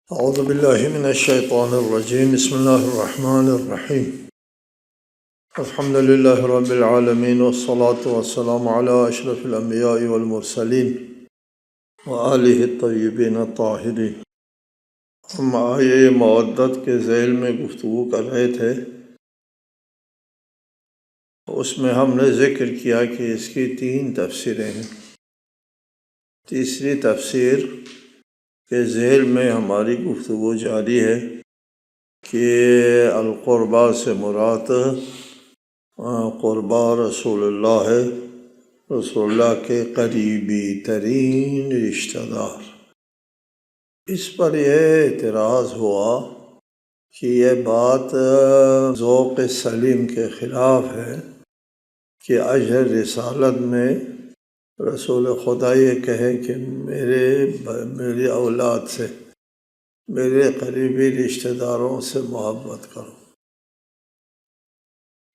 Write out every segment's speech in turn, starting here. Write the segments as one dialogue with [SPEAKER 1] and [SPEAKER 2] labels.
[SPEAKER 1] اعوذ باللہ من الشیطان الرجیم بسم اللہ الرحمن الرحیم الحمد للہ رب العالمین والصلاة والسلام علی اشرف الانبیاء والمرسلین وآلہ الطیبین الطاہرین۔ ہم آیے مودت کے ذیل میں گفتگو کر رہے تھے، اس میں ہم نے ذکر کیا کہ اس کی 3 تفسیریں ہیں۔ تیسری تفسیر کے ذیل میں ہماری گفتگو جاری ہے کہ القربہ سے مراد قربہ رسول اللہ ہے، رسول اللہ کے قریبی ترین رشتہ دار۔ اس پر یہ اعتراض ہوا کہ یہ بات ذوق سلیم کے خلاف ہے کہ اشہر رسالت میں رسول خدا یہ کہے کہ میری اولاد سے، میرے قریبی رشتہ داروں سے محبت کرو۔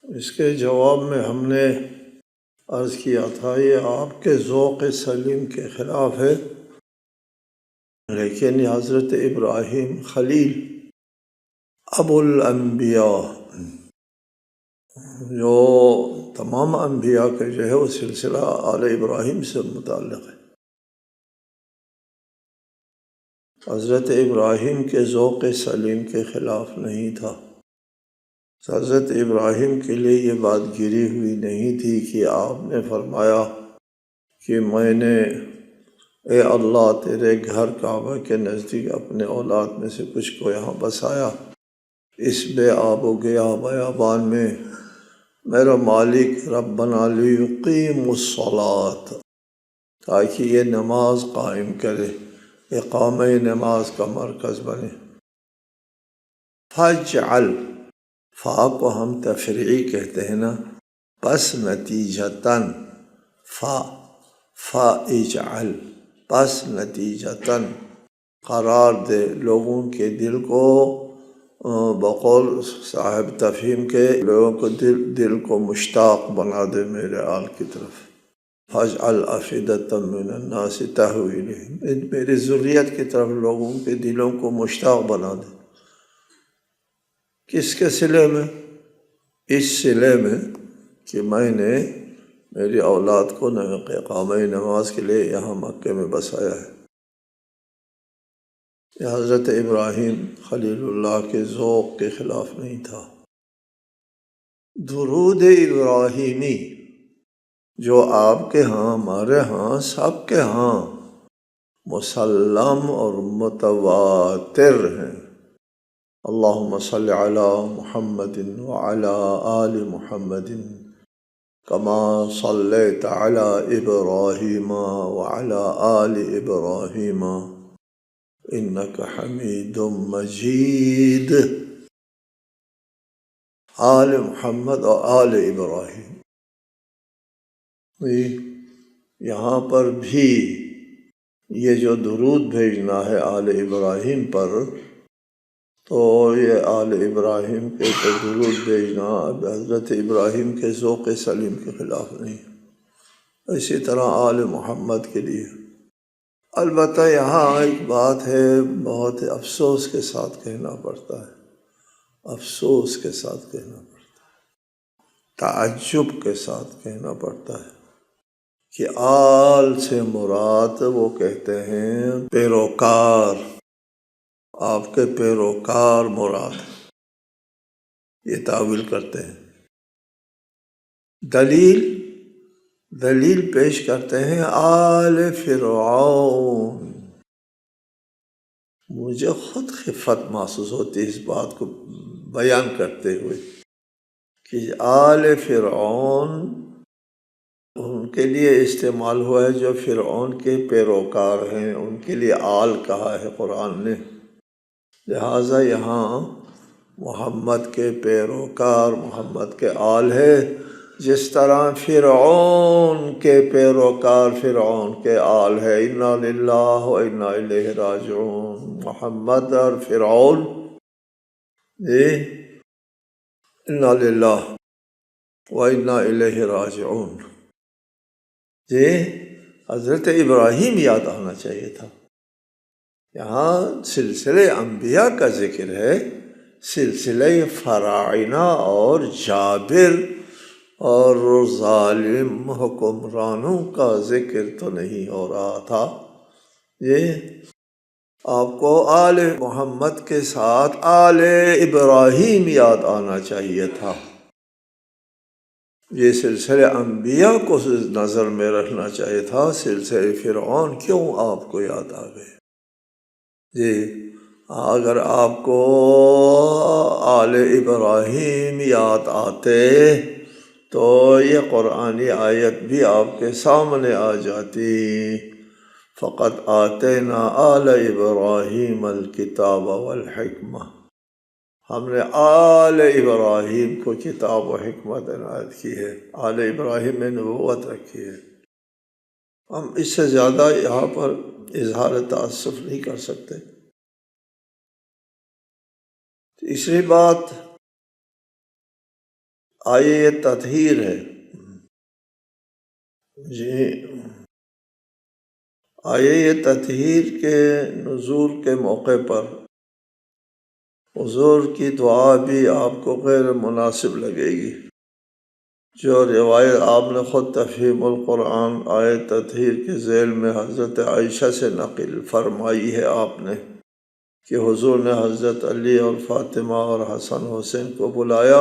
[SPEAKER 1] اس کے جواب میں ہم نے عرض کیا تھا یہ آپ کے ذوق سلیم کے خلاف ہے، لیکن حضرت ابراہیم خلیل ابو الانبیاء، جو تمام انبیاء کا جو ہے وہ سلسلہ آل ابراہیم سے متعلق ہے۔ حضرت ابراہیم کے ذوق سلیم کے خلاف نہیں تھا۔ حضرت ابراہیم کے لیے یہ بات گری ہوئی نہیں تھی کہ آپ نے فرمایا کہ میں نے اے اللہ تیرے گھر کعبہ کے نزدیک اپنے اولاد میں سے کچھ کو یہاں بسایا، اس بے آب و گیا بیابان میں، میرا مالک ربنا لیقیموا الصلاۃ، تاکہ یہ نماز قائم کرے، اقامہ نماز کا مرکز بنے۔ فاجعل، فا کو ہم تفریعی کہتے ہیں نا، پس نتیجتاً، فا اجعل، پس نتیجتاً قرار دے لوگوں کے دل کو، بقول صاحب تفہیم کے، لوگوں کو دل کو مشتاق بنا دے میرے آل کی طرف۔ فاجعل افئدۃ من الناس تہوی الیہم، میری ذریت کی طرف لوگوں کے دلوں کو مشتاق بنا دے۔ کس کے صلے میں؟ اس صلے میں کہ میں نے میری اولاد کو اقامہ نماز کے لیے یہاں مکے میں بسایا ہے۔ یہ حضرت ابراہیم خلیل اللہ کے ذوق کے خلاف نہیں تھا۔ درود ابراہیمی جو آپ کے ہاں، ہمارے ہاں، سب کے ہاں مسلم اور متواتر ہیں۔ اللہم صلی علی محمد وعلی آل محمد کما صلیت علی ابراہیم وعلی آل ابراہیم انک حمید مجید۔ آل محمد اور آل ابراہیم، یہاں پر بھی یہ جو درود بھیجنا ہے آل ابراہیم پر، تو یہ آل ابراہیم کے درود بھیجنا حضرت ابراہیم کے ذوق سلیم کے خلاف نہیں۔ اسی طرح آل محمد کے لیے، البتہ یہاں ایک بات ہے، بہت افسوس کے ساتھ کہنا پڑتا ہے، افسوس کے ساتھ کہنا پڑتا ہے، تعجب کے ساتھ کہنا پڑتا ہے کہ آل سے مراد وہ کہتے ہیں پیروکار، آپ کے پیروکار مراد، یہ تاویل کرتے ہیں۔ دلیل پیش کرتے ہیں آل فرعون۔ مجھے خود خفت محسوس ہوتی ہے اس بات کو بیان کرتے ہوئے کہ آل فرعون ان کے لیے استعمال ہوا ہے جو فرعون کے پیروکار ہیں، ان کے لیے آل کہا ہے قرآن نے، لہٰذا یہاں محمد کے پیروکار، محمد کے آل ہے، جس طرح فرعون کے پیروکار فرعون کے آل ہے۔ انا للہ و انا الیہ راجعون، محمد اور فرعون، انا للہ و انا الیہ راجعون، حضرت ابراہیم یاد آنا چاہیے تھا یہاں سلسلے انبیاء کا ذکر ہے، سلسلے فراعنہ اور جابر اور ظالم حکمرانوں کا ذکر تو نہیں ہو رہا تھا۔ یہ آپ کو آل محمد کے ساتھ آل ابراہیم یاد آنا چاہیے تھا۔ یہ سلسلے انبیاء کو نظر میں رکھنا چاہیے تھا، سلسلے فرعون کیوں آپ کو یاد آ گئے؟ جی اگر آپ کو آل ابراہیم یاد آتے تو یہ قرآنی آیت بھی آپ کے سامنے آ جاتی، فقط آتینا آل ابراہیم الکتاب والحکمہ، ہم نے آل ابراہیم کو کتاب و حکمت عنایت کی ہے، آل ابراہیم میں نبوت رکھی ہے۔ ہم اس سے زیادہ یہاں پر اظہار تأسف نہیں کر سکتے۔ تیسری بات آیہ تطہیر ہے۔ جی آیہ تطہیر کے نزول کے موقع پر حضور کی دعا بھی آپ کو غیر مناسب لگے گی۔ جو روایت آپ نے خود تفہیم القرآن آیہ تطہیر کے ذیل میں حضرت عائشہ سے نقل فرمائی ہے آپ نے کہ حضور نے حضرت علی اور فاطمہ اور حسن حسین کو بلایا،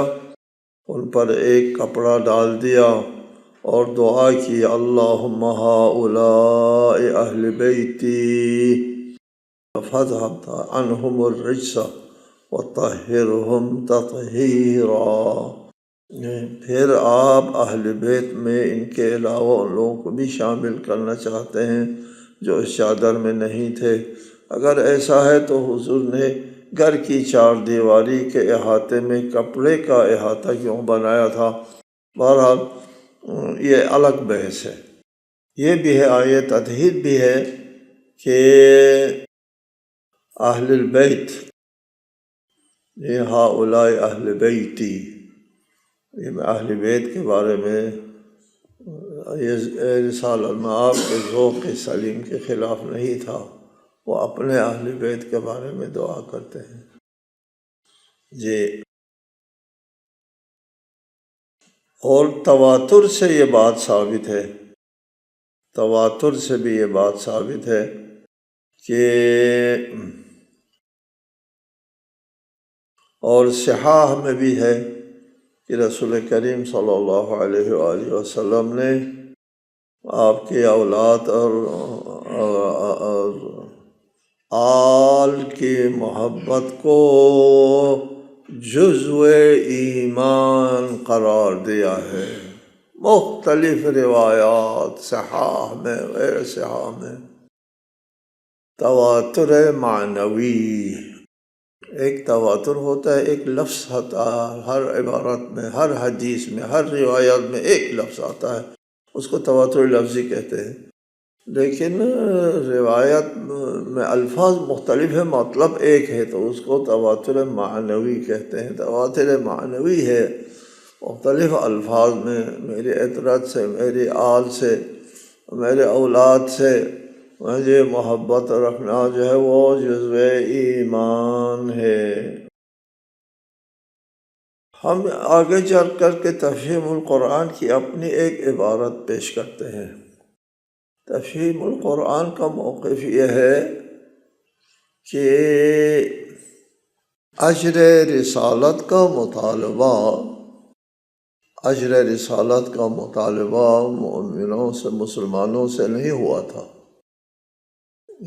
[SPEAKER 1] ان پر ایک کپڑا ڈال دیا اور دعا کی، اللہم ہؤلاء اہل بیتی فاذھب عنہم الرجس وطہرہم تطہیرا۔ پھر آپ اہل بیت میں ان کے علاوہ ان لوگوں کو بھی شامل کرنا چاہتے ہیں جو اس چادر میں نہیں تھے۔ اگر ایسا ہے تو حضور نے گھر کی چار دیواری کے احاطے میں کپڑے کا احاطہ کیوں بنایا تھا؟ بہرحال یہ الگ بحث ہے۔ یہ بھی ہے، آیہ تطہیر بھی ہے کہ اہل البیت، یہ ہؤلاء اہل بیتی، یہ اہل بیت کے بارے میں یہ رسالہ المآب کے ذوق سلیم کے خلاف نہیں تھا، وہ اپنے اہل بیت کے بارے میں دعا کرتے ہیں۔ جی اور تواتر سے یہ بات ثابت ہے، تواتر سے بھی یہ بات ثابت ہے کہ اور صحاح میں بھی ہے کہ رسول کریم صلی اللہ علیہ وآلہ وسلم نے آپ کے اولاد اور آل کی محبت کو جزو ایمان قرار دیا ہے۔ مختلف روایات صحاح میں غیر صحاح میں تواتر معنوی، ایک تواتر ہوتا ہے، ایک لفظ ہوتا ہے ہر عبارت میں، ہر حدیث میں، ہر روایت میں ایک لفظ آتا ہے، اس کو تواتر لفظی کہتے ہیں۔ لیکن روایت میں الفاظ مختلف ہیں، مطلب ایک ہے، تو اس کو تواتر معنوی کہتے ہیں۔ تواتر معنوی ہے مختلف الفاظ میں، میری عطرت سے، میری آل سے، میرے اولاد سے مجھے محبت رکھنا جو ہے وہ جزو ایمان ہے۔ ہم آگے چل کر کے تفہیم القرآن کی اپنی ایک عبارت پیش کرتے ہیں۔ تفہیم القرآن کا موقف یہ ہے کہ اجر رسالت کا مطالبہ، اجر رسالت کا مطالبہ مومنوں سے، مسلمانوں سے نہیں ہوا تھا،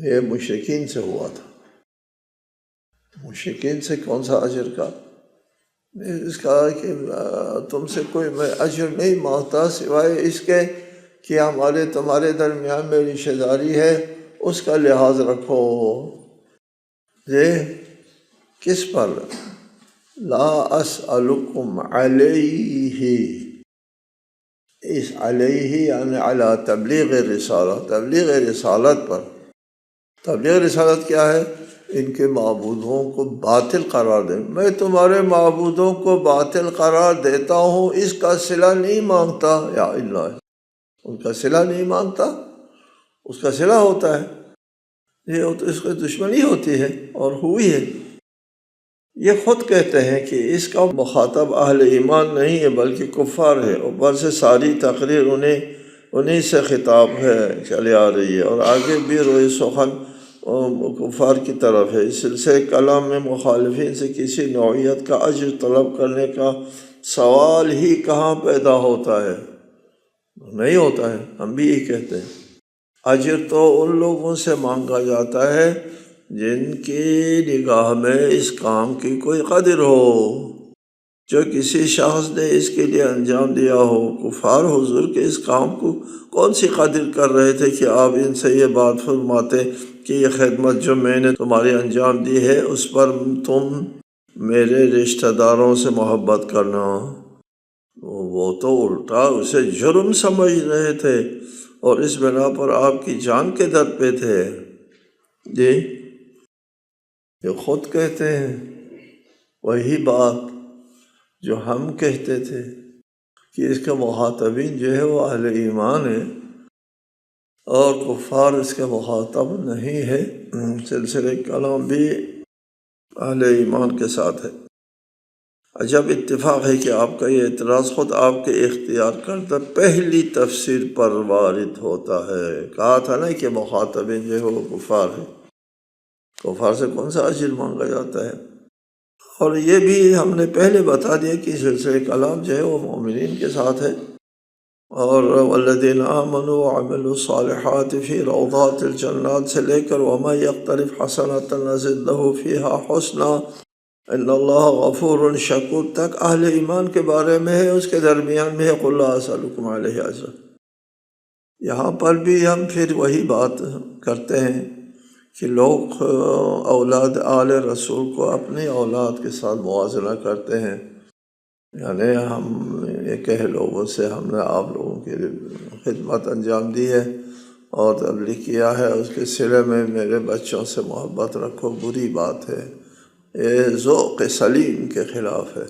[SPEAKER 1] یہ مشرکین سے ہوا تھا۔ مشرکین سے کون سا اجر کا؟ اس کا کہ تم سے کوئی میں اجر نہیں مانگتا سوائے اس کے کہ ہمارے تمہارے درمیان میں رشتہ داری ہے، اس کا لحاظ رکھو۔ یہ کس پر؟ لا اسألکم علیہ، اس علیہ یعنی علی تبلیغ رسالہ، تبلیغ رسالت پر۔ تبلیغ رسالت کیا ہے؟ ان کے معبودوں کو باطل قرار دیں۔ میں تمہارے معبودوں کو باطل قرار دیتا ہوں، اس کا صلہ نہیں مانگتا، یا اللہ، ان کا صلہ نہیں مانگتا، اس کا صلہ ہوتا ہے۔ یہ تو اس کی دشمنی ہوتی ہے اور ہوئی ہے۔ یہ خود کہتے ہیں کہ اس کا مخاطب اہل ایمان نہیں ہے بلکہ کفار ہے، اوپر سے ساری تقریر انہیں سے خطاب ہے چلی آ رہی ہے، اور آگے بھی روئے سخن کفار کی طرف ہے۔ اس سلسلے کلام میں مخالفین سے کسی نوعیت کا اجر طلب کرنے کا سوال ہی کہاں پیدا ہوتا ہے؟ نہیں ہوتا ہے، ہم بھی یہی کہتے ہیں۔ اجر تو ان لوگوں سے مانگا جاتا ہے جن کی نگاہ میں اس کام کی کوئی قدر ہو، جو کسی شخص نے اس کے لیے انجام دیا ہو۔ کفار حضور کے اس کام کو کون سی قدر کر رہے تھے کہ آپ ان سے یہ بات فرماتے کہ یہ خدمت جو میں نے تمہاری انجام دی ہے اس پر تم میرے رشتہ داروں سے محبت کرنا؟ وہ تو الٹا اسے جرم سمجھ رہے تھے اور اس بنا پر آپ کی جان کے در پہ تھے۔ جی یہ خود کہتے ہیں وہی بات جو ہم کہتے تھے کہ اس کے مخاطبین جو ہے وہ اہل ایمان ہے اور کفار اس کے مخاطب نہیں ہے۔ سلسلہ کلام بھی اہل ایمان کے ساتھ ہے۔ عجب اتفاق ہے کہ آپ کا یہ اعتراض خود آپ کے اختیار کردہ پہلی تفسیر پر وارد ہوتا ہے۔ کہا تھا نا کہ مخاطبین جو ہے وہ کفار ہے، کفار سے کون سا اجر مانگا جاتا ہے؟ اور یہ بھی ہم نے پہلے بتا دیا کہ سلسلہ کلام جو ہے وہ مومنین کے ساتھ ہے، اور والذین آمنوا وعملوا الصالحات فی روضات الجنات سے لے کر وما یقترف حسنۃ نزد لہ فیہا حسنا ان اللہ غفور شکور تک اہل ایمان کے بارے میں ہے۔ اس کے درمیان میں ہے قل لا اسألکم علیہ اجرا۔ یہاں پر بھی ہم پھر وہی بات کرتے ہیں کہ لوگ اولاد آل رسول کو اپنی اولاد کے ساتھ موازنہ کرتے ہیں، یعنی ہم یہ کہہ لوگوں سے ہم نے آپ لوگوں کی خدمت انجام دی ہے اور تبلیغ کیا ہے، اس کے صلے میں میرے بچوں سے محبت رکھو، بری بات ہے، یہ ذوق سلیم کے خلاف ہے۔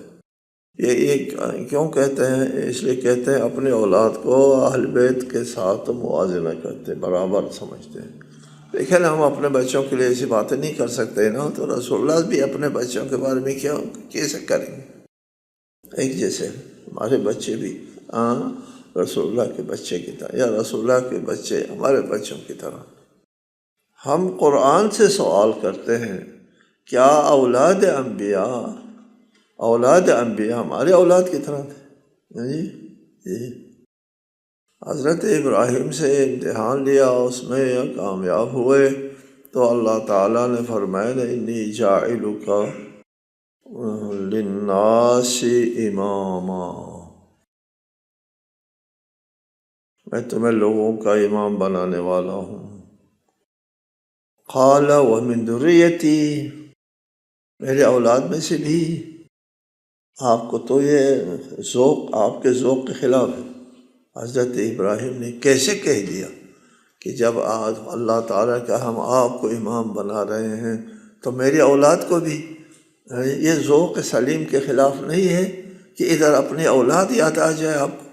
[SPEAKER 1] یہ کیوں کہتے ہیں؟ اس لیے کہتے ہیں اپنی اولاد کو اہل بیت کے ساتھ موازنہ کرتے، برابر سمجھتے ہیں۔ لیکن ہم اپنے بچوں کے لیے ایسی باتیں نہیں کر سکتے نا، تو رسول اللہ بھی اپنے بچوں کے بارے میں کیسے کریں گے؟ ایک جیسے ہمارے بچے بھی رسول اللہ کے بچے کی طرح، یا رسول اللہ کے بچے ہمارے بچوں کی طرح۔ ہم قرآن سے سوال کرتے ہیں کیا اولاد انبیاء ہمارے اولاد کی طرح تھے؟ جی حضرت ابراہیم سے امتحان لیا، اس میں کامیاب ہوئے تو اللہ تعالیٰ نے فرمایا انی جاعلک للناس اماما، میں تمہیں لوگوں کا امام بنانے والا ہوں۔ قال ومن ذریتی، میرے اولاد میں سے بھی۔ آپ کو تو یہ ذوق آپ کے ذوق کے خلاف ہے۔ حضرت ابراہیم نے کیسے کہہ دیا کہ جب آج اللہ تعالیٰ کا ہم آپ کو امام بنا رہے ہیں تو میری اولاد کو بھی؟ یہ ذوق سلیم کے خلاف نہیں ہے کہ ادھر اپنی اولاد یاد آ جائے آپ کو؟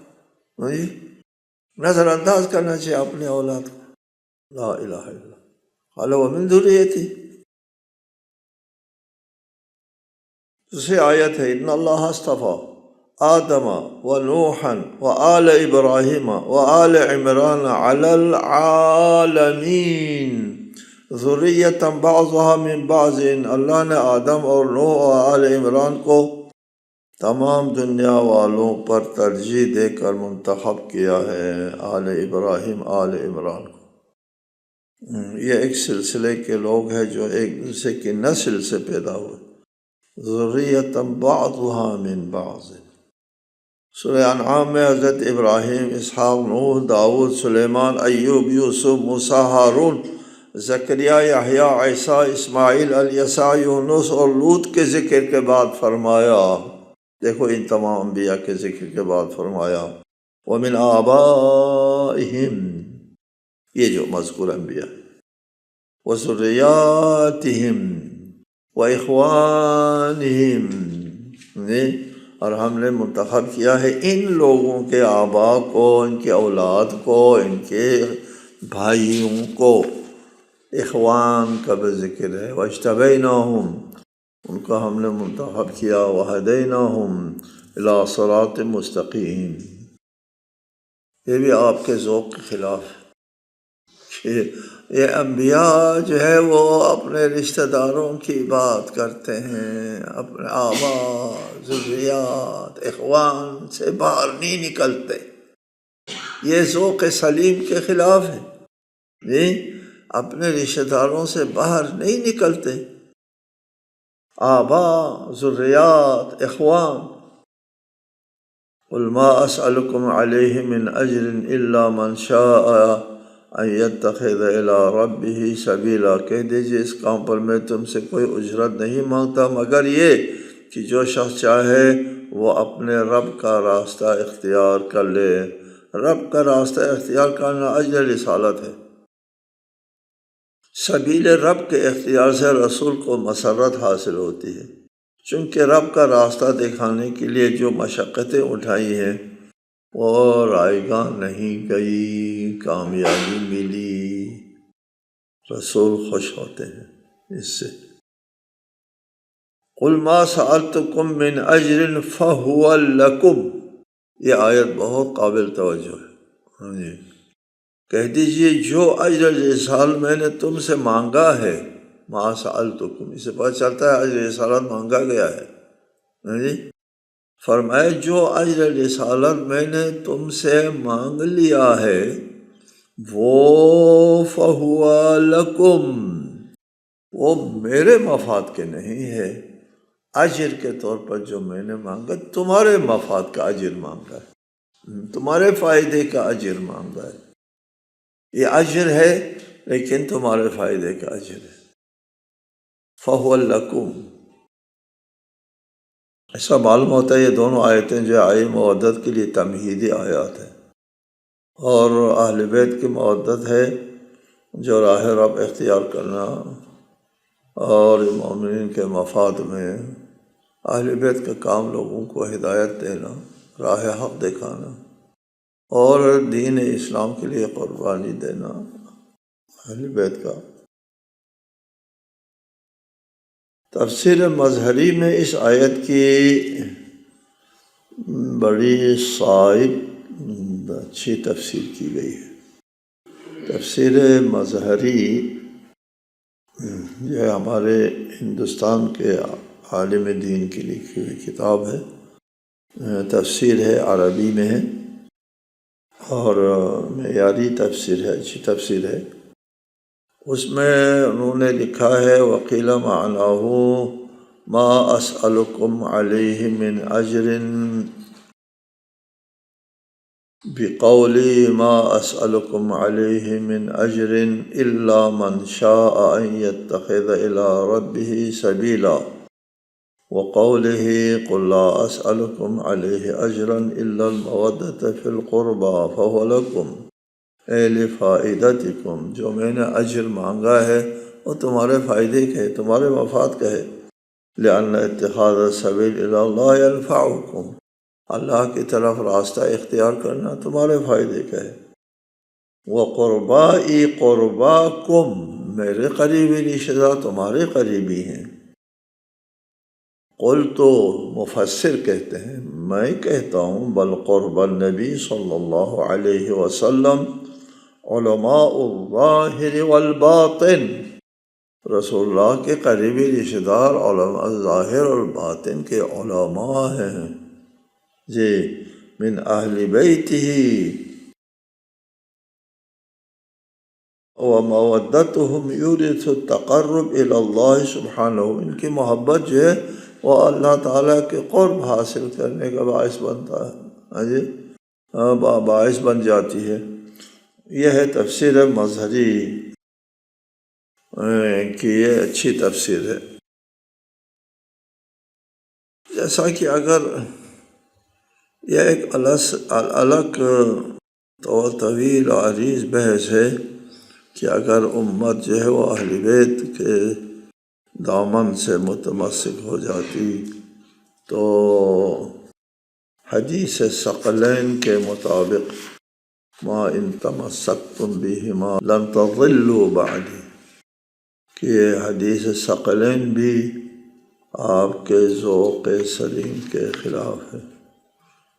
[SPEAKER 1] نظر انداز کرنا چاہیے اپنے اولاد کو۔ لا الہ الا اللہ۔ قال ومن ذریتی، دوسری آیت ہے ان اللہ اصطفیٰ آدم و نوحا و آل ابراہیم و آل عمران علی العالمین ذریۃ بعضها من بعض، اللہ نے آدم اور نوح اور آل عمران کو تمام دنیا والوں پر ترجیح دے کر منتخب کیا ہے، آل ابراہیم آل عمران کو۔ یہ ایک سلسلے کے لوگ ہیں جو ایک دوسرے کی نسل سے پیدا ہوئے۔ ذریۃ بعضها من بعض، سورہ انعام میں حضرت ابراہیم، اسحاق، نوح، داؤد، سلیمان، ایوب، یوسف، موسیٰ، ہارون، زکریا، یحییٰ، عیسیٰ، اسماعیل، الیسع، یونس اور لوط کے ذکر کے بعد فرمایا، دیکھو ان تمام انبیاء کے ذکر کے بعد فرمایا وَمِنْ آبائِهِمْ، یہ جو مذکور انبیاء، وَذُرِّيَّاتِهِمْ وَإِخْوَانِهِمْ، اور ہم نے منتخب کیا ہے ان لوگوں کے آبا کو، ان کے اولاد کو، ان کے بھائیوں کو، اخوان کا بھی ذکر ہے، واجتبیناہم، ان کو ہم نے منتخب کیا، وہدیناہم الی صراط مستقیم۔ یہ بھی آپ کے ذوق کے خلاف ہے کہ یہ انبیاء جو ہے وہ اپنے رشتہ داروں کی بات کرتے ہیں، اپنے آباء، ذریات، اخوان سے باہر نہیں نکلتے۔ یہ ذوق سلیم کے خلاف ہے جی، اپنے رشتہ داروں سے باہر نہیں نکلتے، آباء، ذریات، اخوان۔ قل ما اسألکم علیہ من اجر الا من شاء ان یتخذ الی ربہ سبیلا، کہہ دیجیے اس کام پر میں تم سے کوئی اجرت نہیں مانگتا مگر یہ کہ جو شخص چاہے وہ اپنے رب کا راستہ اختیار کر لے۔ رب کا راستہ اختیار کرنا اجر رسالت ہے۔ سبیل رب کے اختیار سے رسول کو مسرت حاصل ہوتی ہے، چونکہ رب کا راستہ دکھانے کے لیے جو مشقتیں اٹھائی ہیں وہ رائیگاں نہیں گئی، کامیابی ملی، رسول خوش ہوتے ہیں اس سے۔ قل ما سألتکم من اجر فہو لکم، یہ آیت بہت قابل توجہ ہے۔ کہہ دیجئے جو اجر رسالت میں نے تم سے مانگا ہے، ما سألتکم، اس سے پتہ چلتا ہے اجر رسالت مانگا گیا ہے۔ فرمائے جو اجر رسالت میں نے تم سے مانگ لیا ہے وہ فہو لکم، وہ میرے مفاد کے نہیں ہے، اجر کے طور پر جو میں نے مانگا تمہارے مفاد کا اجر مانگا ہے، تمہارے فائدے کا اجر مانگا ہے۔ یہ اجر ہے لیکن تمہارے فائدے کا اجر ہے، فہو لکم۔ ایسا معلوم ہوتا ہے یہ دونوں آیتیں جو آئی مودت کے لیے تمہیدی آیات ہیں، اور اہل بیت کی مودت ہے جو راہ رب اختیار کرنا اور مومنین کے مفاد میں اہل بیت کا کام لوگوں کو ہدایت دینا، راہ حق دکھانا اور دین اسلام کے لیے قربانی دینا اہل بیت کا۔ تفسیر مظہری میں اس آیت کی بڑی صائب اچھی تفسیر کی گئی ہے۔ تفسیر مظہری یہ ہمارے ہندوستان کے عالم دین کی لکھی ہوئی کتاب ہے، تفسیر ہے، عربی میں ہے اور معیاری تفسیر ہے، اچھی تفسیر ہے۔ اس میں انہوں نے لکھا ہے وقیل معناہ ما اسألکم علیہ من اجر بقولی ما اسألکم علیہ من اجر الا من شاء ان یتخذ الی ربہ سبیلا، وقولہ قل لا اسألکم علیہ اجرا الا المودۃ فی القربى فہو لکم اے لفائدتکم، جو میں نے اجر مانگا ہے وہ تمہارے فائدے کا ہے، تمہارے مفاد کا ہے۔ لأن اتخاذ السبیل الی اللہ ینفعکم، اللہ کی طرف راستہ اختیار کرنا تمہارے فائدے کا ہے۔ وقربائی قرباکم، میرے قریبی رشتہ دار تمہارے قریبی ہیں۔ قلت، مفسر کہتے ہیں میں کہتا ہوں بل قرب النبی صلی اللہ علیہ وسلم علماء الظاہر والباطن، رسول اللہ کے قریبی رشتہ دار علماء ظاہر اور باطن کے علماء ہیں جی، من اہل بیتہ، ومودتہم یورث التقرب الی اللہ سبحانہ، ان کی محبت جو ہے وہ اللہ تعالیٰ کے قرب حاصل کرنے کا باعث بنتا ہے جی، باعث بن جاتی ہے۔ یہ ہے تفسیر مظہری کی یہ اچھی تفسیر ہے۔ جیسا کہ اگر یہ ایک الگ طویل و عریض بحث ہے کہ اگر امت جو ہے وہ اہل بیت کے دامن سے متمسک ہو جاتی تو حدیث ثقلین کے مطابق ما ان تمسکتم بہما لن تضلوا بعدی، کہ حدیث ثقلین بھی آپ کے ذوق سلیم کے خلاف ہے۔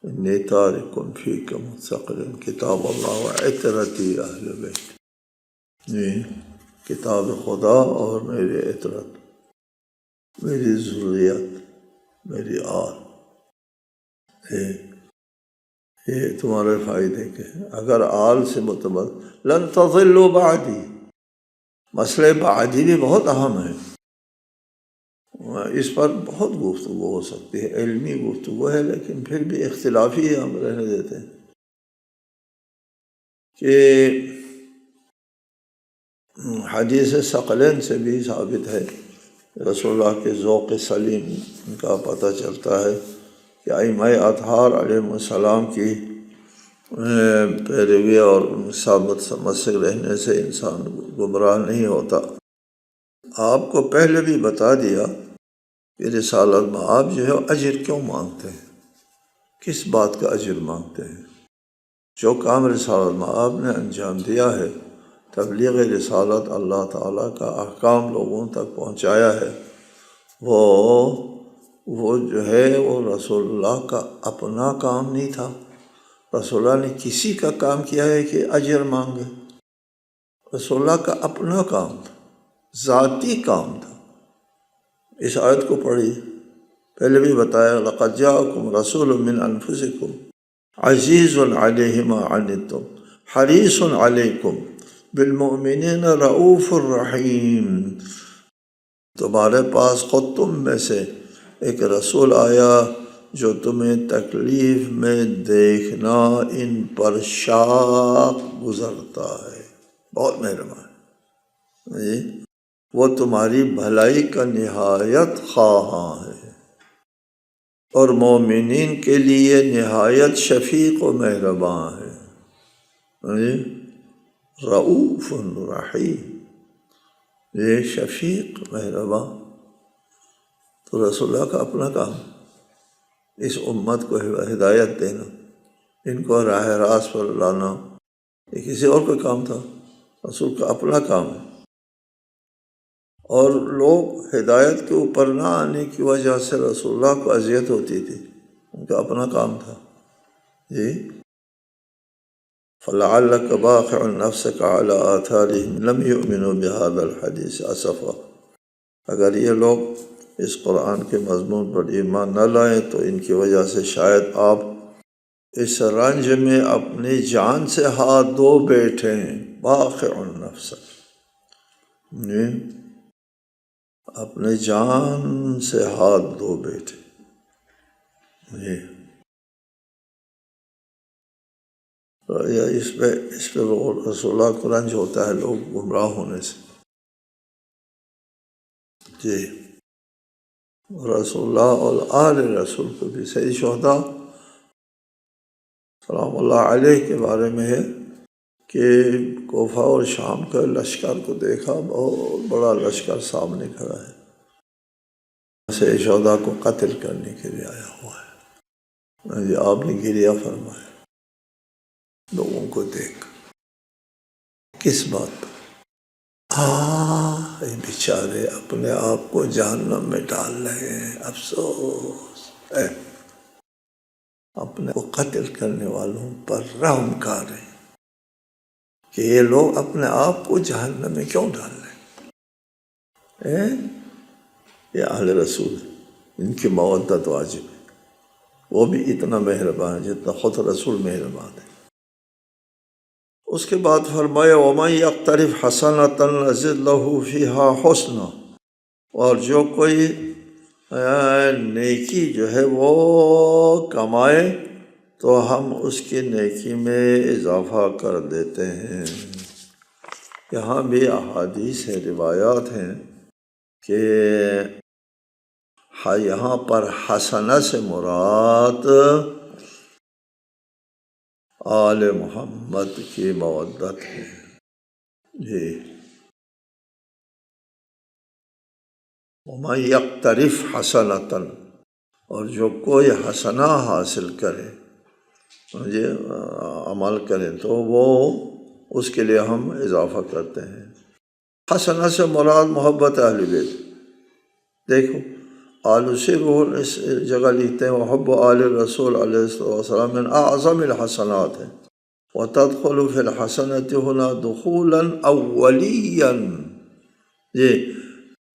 [SPEAKER 1] انی تارک فیکم ثقلین کتاب اللہ و عطرتی اہل بیت، جی کتاب خدا اور میری عطرت، میری ذریت، میری آل، یہ تمہارے فائدے کے ہیں۔ اگر آل سے متبادل لن تضلوا بعدی، مسئلہ بعدی بھی بہت اہم ہے، اس پر بہت گفتگو ہو سکتی ہے، علمی گفتگو ہے، لیکن پھر بھی اختلافی ہم رہنے دیتے ہیں کہ حدیث ثقلین سے بھی ثابت ہے، رسول اللہ کے ذوق سلیم کا پتہ چلتا ہے کہ ائمہ اطہار علیہ السلام کی پیروی اور ثابت مسلک رہنے سے انسان گمراہ نہیں ہوتا۔ آپ کو پہلے بھی بتا دیا کہ رسالت میں آپ جو ہے اجر کیوں مانگتے ہیں، کس بات کا اجر مانگتے ہیں؟ جو کام رسالت میں آپ نے انجام دیا ہے، تبلیغ رسالت، اللہ تعالیٰ کا احکام لوگوں تک پہنچایا ہے، وہ جو ہے وہ رسول اللہ کا اپنا کام نہیں تھا۔ رسول اللہ نے کسی کا کام کیا ہے کہ اجر مانگے؟ رسول اللہ کا اپنا کام تھا، ذاتی کام تھا۔ اس آیت کو پڑھی، پہلے بھی بتایا لقد جاءکم رسول من انفسکم عزیز علیہ ما عنتم حریص علیکم بالمؤمنین رؤوف الرحیم، تمہارے پاس خود تم میں سے ایک رسول آیا جو تمہیں تکلیف میں دیکھنا ان پر شاق گزرتا ہے، بہت مہربان جی، وہ تمہاری بھلائی کا نہایت خواہاں ہے اور مومنین کے لیے نہایت شفیق و مہربان ہے، رؤوف رحیم، یہ شفیق مہربان۔ تو رسول اللہ کا اپنا کام اس امت کو ہدایت دینا، ان کو راہ راست پر لانا، یہ کسی اور کا کام تھا؟ رسول کا اپنا کام ہے۔ اور لوگ ہدایت کے اوپر نہ آنے کی وجہ سے رسول اللہ کو اذیت ہوتی تھی، ان کا اپنا کام تھا جی۔ فَلَعَلَّكَ بَاخِعٌ نَفْسَكَ عَلَىٰ آثَارِهِمْ لَمْ يُؤْمِنُوا بِهَذَا الْحَدِيثِ أَسَفًا، اگر یہ لوگ اس قرآن کے مضمون پر ایمان نہ لائیں تو ان کی وجہ سے شاید آپ اس رنج میں اپنی جان سے ہاتھ دھو بیٹھیں۔ باخع نفسک، اپنے جان سے ہاتھ دھو بیٹھے، اس پہ رسول اللہ کو رنج ہوتا ہے لوگ گمراہ ہونے سے جی۔ رسول اللہ اور آل رسول کو بھی سید شہداء سلام اللہ علیہ کے بارے میں ہے کہ کوفہ اور شام کا لشکر کو دیکھا، بہت بڑا لشکر سامنے کھڑا ہے، سید شہداء کو قتل کرنے کے لیے آیا ہوا ہے جی۔ آپ نے گریہ فرمایا لوگوں کو دیکھ، کس بات پر؟ یہ بیچارے اپنے آپ کو جہنم میں ڈال رہے ہیں، افسوس ہے، اپنے کو قتل کرنے والوں پر رحم کر رہے ہیں کہ یہ لوگ اپنے آپ کو جہنم میں کیوں ڈال رہے ہیں؟ یہ اہل رسول، ان کی مودت واجب ہے، وہ بھی اتنا مہربان ہے جتنا خود رسول مہربان ہے۔ اس کے بعد فرمایا وَمَن يَقْتَرِفْ حَسَنَةً نَزِدْ لَهُ فِيهَا حُسْنًا، اور جو کوئی نیکی جو ہے وہ کمائے تو ہم اس کی نیکی میں اضافہ کر دیتے ہیں۔ یہاں بھی احادیث ہیں، روایات ہیں کہ یہاں پر حسنہ سے مراد آل محمد کی مودت ہے جی۔ وَمَن يَقْتَرِفْ حَسَنَةً، اور جو کوئی حسنہ حاصل کرے، عمل کرے، تو وہ اس کے لیے ہم اضافہ کرتے ہیں۔ حسنہ سے مراد محبت اہل بیت. دیکھو آلوسی روح اس جگہ لکھتے ہیں وحب آل رسول علیہ السلام من اعظم الحسنات ہے. وتدخل فی الحسنۃ ہنا دخولا اولیا. یہ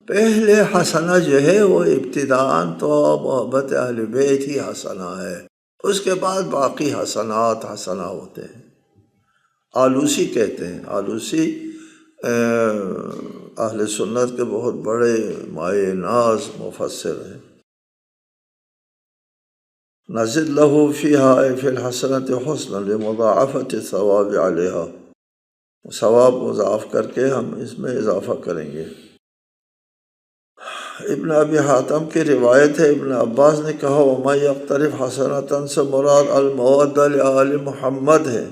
[SPEAKER 1] پہلے حسنہ جو ہے وہ ابتداءً تو محبت اہل بیت ہی حسنہ ہے، اس کے بعد باقی حسنات حسنہ ہوتے ہیں. آلوسی کہتے ہیں، آلوسی اہل سنت کے بہت بڑے مائع ناز مفسر ہیں. نزد لہ فیہا اے فی الحسنۃ حسنا لمضاعفۃ الثواب علیہا، ثواب مضاعف کر کے ہم اس میں اضافہ کریں گے. ابن ابی حاتم کی روایت ہے، ابن عباس نے کہا وَمَن يَقْتَرِفْ حَسَنَةً سے مراد المودہ لآل محمد ہے.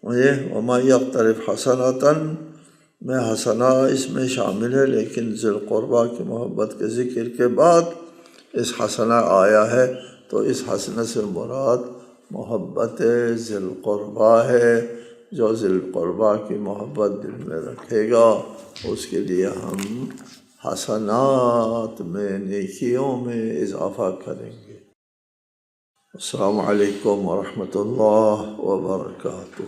[SPEAKER 1] وَمَن يَقْتَرِفْ حَسَنَةً میں حسنہ اس میں شامل ہے، لیکن ذی القربہ کی محبت کے ذکر کے بعد اس حسنہ آیا ہے، تو اس حسنہ سے مراد محبت ذی القربہ ہے. جو ذی القربہ کی محبت دل میں رکھے گا اس کے لیے ہم حسنات میں نیکیوں میں اضافہ کریں گے. السلام علیکم ورحمۃ اللہ وبرکاتہ.